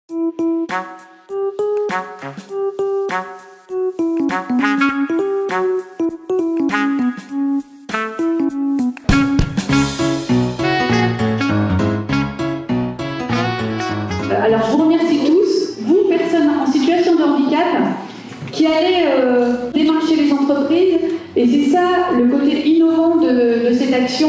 Alors je vous remercie tous, vous personnes en situation de handicap, qui allez démarcher les entreprises, et c'est ça le côté innovant de cette action.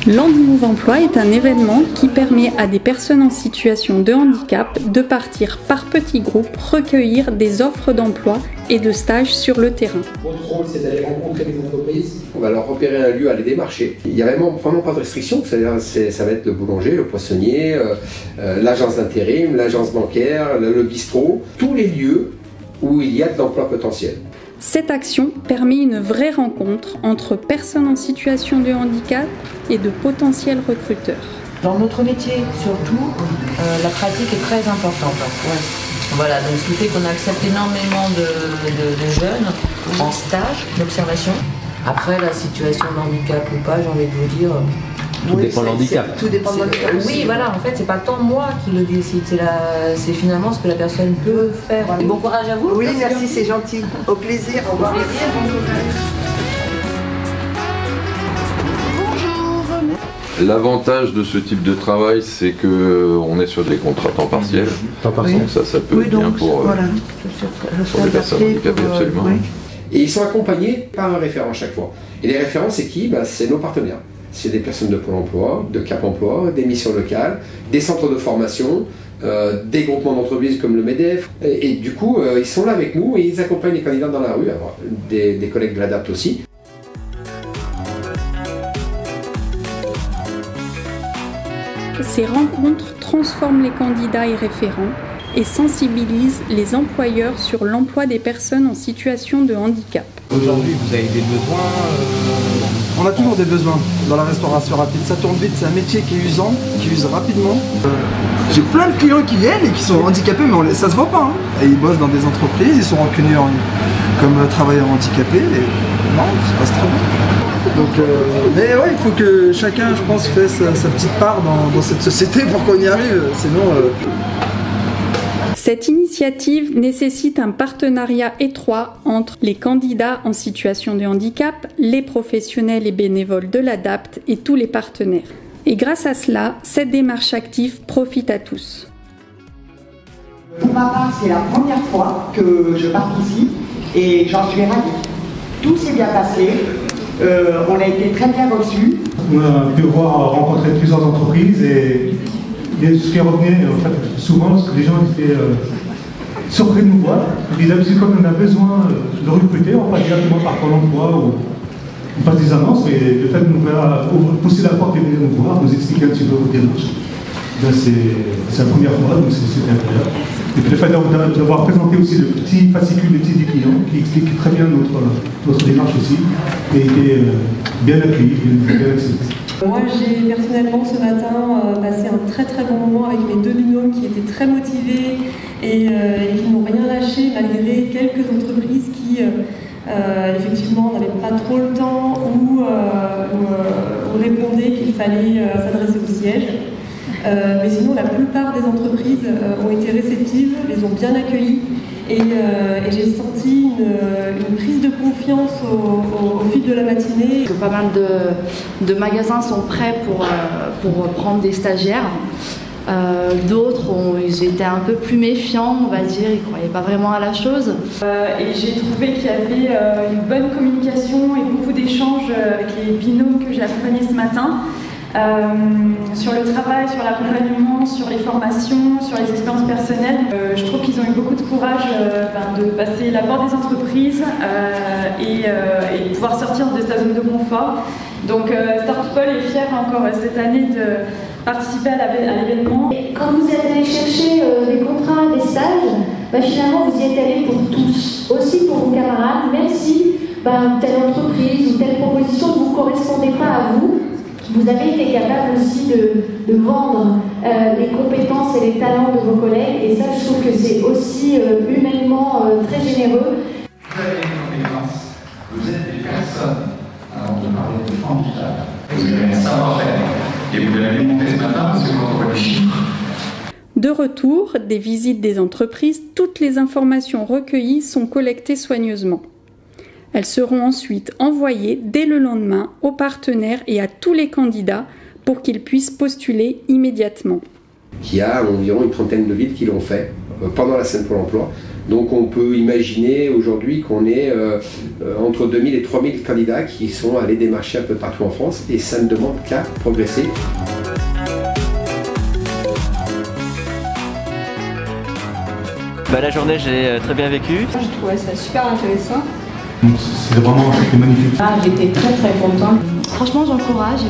L'Handimove Emploi est un événement qui permet à des personnes en situation de handicap de partir par petits groupes recueillir des offres d'emploi et de stages sur le terrain. Notre rôle, c'est d'aller rencontrer les entreprises. On va leur repérer un lieu à les démarcher. Il n'y a vraiment pas de restriction. Ça va être le boulanger, le poissonnier, l'agence d'intérim, l'agence bancaire, le bistrot, tous les lieux où il y a de l'emploi potentiel. Cette action permet une vraie rencontre entre personnes en situation de handicap et de potentiels recruteurs. Dans notre métier, surtout, la pratique est très importante. Voilà, donc ce qui fait qu'on accepte énormément de jeunes en stage d'observation. Après, la situation de handicap ou pas, j'ai envie de vous dire... Tout dépend de l'handicap. Tout dépend de l'handicap. Oui, voilà, en fait, c'est pas tant moi qui le décide, c'est finalement ce que la personne peut faire. Bon courage à vous. Oui, merci, c'est gentil. Au plaisir, au revoir. L'avantage de ce type de travail, c'est qu'on est sur des contrats temps partiel. Donc ça peut être bien pour les personnes handicapées, absolument. Oui. Et ils sont accompagnés par un référent chaque fois. Et les référents, c'est qui? C'est nos partenaires. C'est des personnes de Pôle emploi, de Cap emploi, des missions locales, des centres de formation, des groupements d'entreprises comme le MEDEF. Et du coup, ils sont là avec nous et ils accompagnent les candidats dans la rue, alors, des collègues de l'ADAPT aussi. Ces rencontres transforment les candidats et référents et sensibilisent les employeurs sur l'emploi des personnes en situation de handicap. Aujourd'hui, vous avez des besoins On a toujours des besoins dans la restauration rapide. Ça tourne vite, c'est un métier qui est usant, qui use rapidement. J'ai plein de clients qui viennent et qui sont handicapés, mais ça se voit pas. Et ils bossent dans des entreprises, ils sont reconnus comme travailleurs handicapés. Et non, ça passe très bien. Donc, mais ouais, il faut que chacun, je pense, fasse sa petite part dans cette société pour qu'on y arrive. Sinon. Cette initiative nécessite un partenariat étroit entre les candidats en situation de handicap, les professionnels et bénévoles de l'ADAPT et tous les partenaires. Et grâce à cela, cette démarche active profite à tous. Pour ma part, c'est la première fois que je participe et j'en suis ravie. Tout s'est bien passé, on a été très bien reçus. On a pu rencontrer plusieurs entreprises et ce qui revenait en fait, souvent, parce que les gens étaient surpris de nous voir. Ils disaient, comme on a besoin de recruter, on passe directement par Pôle emploi ou on passe des annonces, mais le fait de nous faire pousser la porte et venir nous voir, nous expliquer un petit peu vos démarches, c'est la première fois, donc c'est incroyable. Et puis le fait d'avoir présenté aussi le petit fascicule, le petit des clients, qui explique très bien notre démarche aussi, et était bien accueilli, bien accepté. Moi, j'ai personnellement ce matin passé un très très bon moment avec mes deux binômes qui étaient très motivés et qui n'ont rien lâché malgré quelques entreprises qui effectivement n'avaient pas trop le temps ou répondaient qu'il fallait s'adresser au siège. Mais sinon, la plupart des entreprises ont été réceptives, les ont bien accueillis et j'ai senti une prise de confiance au fil de la matinée. Pas mal de magasins sont prêts pour prendre des stagiaires. D'autres, ils étaient un peu plus méfiants, on va dire, ils ne croyaient pas vraiment à la chose. Et j'ai trouvé qu'il y avait une bonne communication et beaucoup d'échanges avec les binômes que j'ai accompagnés ce matin. Sur le travail, sur l'accompagnement, sur les formations, sur les expériences personnelles. Je trouve qu'ils ont eu beaucoup de courage de passer la porte des entreprises et de pouvoir sortir de sa zone de confort. Donc Startupol est fier encore cette année de participer à l'événement. Quand vous êtes allé chercher des contrats, des stages, finalement vous y êtes allé pour tous, aussi pour vos camarades, même si telle entreprise ou telle proposition ne vous correspondait pas à vous. Vous avez été capable aussi de vendre les compétences et les talents de vos collègues, et ça, je trouve que c'est aussi humainement très généreux. Vous avez des compétences, vous êtes des personnes, avant de parler de handicap, vous avez un savoir-faire, et vous l'avez montré ce matin, parce que quand on voit les chiffres. De retour des visites des entreprises, toutes les informations recueillies sont collectées soigneusement. Elles seront ensuite envoyées dès le lendemain aux partenaires et à tous les candidats pour qu'ils puissent postuler immédiatement. Il y a environ une trentaine de villes qui l'ont fait pendant la semaine Pôle emploi. Donc on peut imaginer aujourd'hui qu'on est entre 2000 et 3000 candidats qui sont allés démarcher un peu partout en France et ça ne demande qu'à progresser. La journée, j'ai très bien vécu. Je trouvais ça super intéressant. C'est vraiment magnifique. J'étais très contente. Franchement, j'encourage.